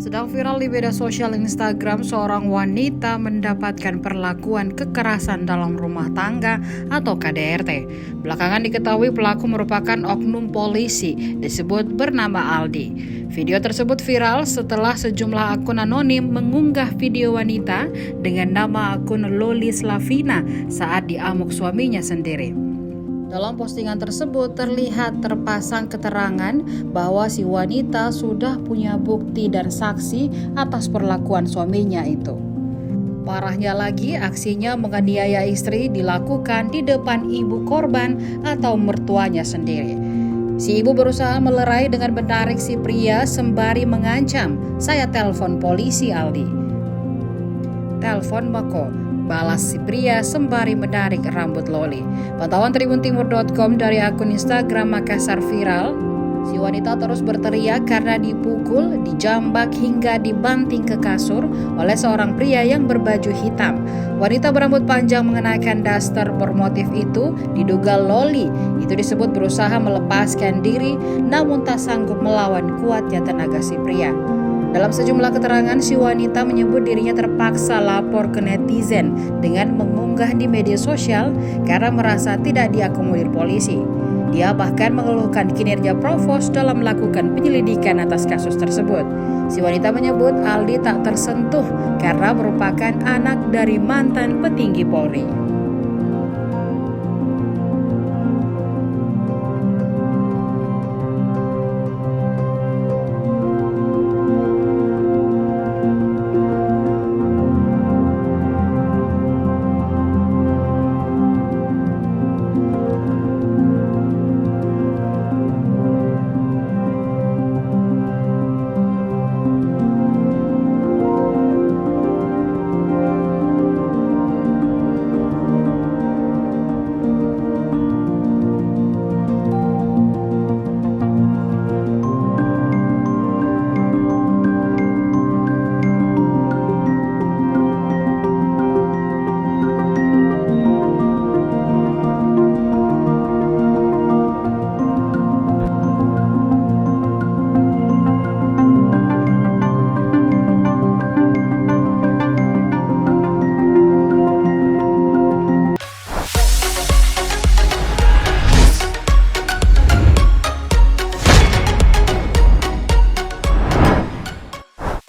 Sedang viral di media sosial Instagram, seorang wanita mendapatkan perlakuan kekerasan dalam rumah tangga atau KDRT. Belakangan diketahui pelaku merupakan oknum polisi disebut bernama Aldi. Video tersebut viral setelah sejumlah akun anonim mengunggah video wanita dengan nama akun Loli Slavina saat diamuk suaminya sendiri. Dalam postingan tersebut terlihat terpasang keterangan bahwa si wanita sudah punya bukti dan saksi atas perlakuan suaminya itu. Parahnya lagi, aksinya menganiaya istri dilakukan di depan ibu korban atau mertuanya sendiri. Si ibu berusaha melerai dengan menarik si pria sembari mengancam, "Saya telepon polisi, Aldi." "Telepon Mako," balas si pria sembari menarik rambut Loli. Pantauan tribuntimur.com dari akun Instagram Makassar viral, si wanita terus berteriak karena dipukul, dijambak hingga dibanting ke kasur oleh seorang pria yang berbaju hitam. Wanita berambut panjang mengenakan daster bermotif itu diduga Loli. Itu disebut berusaha melepaskan diri namun tak sanggup melawan kuatnya tenaga si pria. Dalam sejumlah keterangan, si wanita menyebut dirinya terpaksa lapor ke netizen dengan mengunggah di media sosial karena merasa tidak diakomodir polisi. Dia bahkan mengeluhkan kinerja Provos dalam melakukan penyelidikan atas kasus tersebut. Si wanita menyebut Aldi tak tersentuh karena merupakan anak dari mantan petinggi Polri.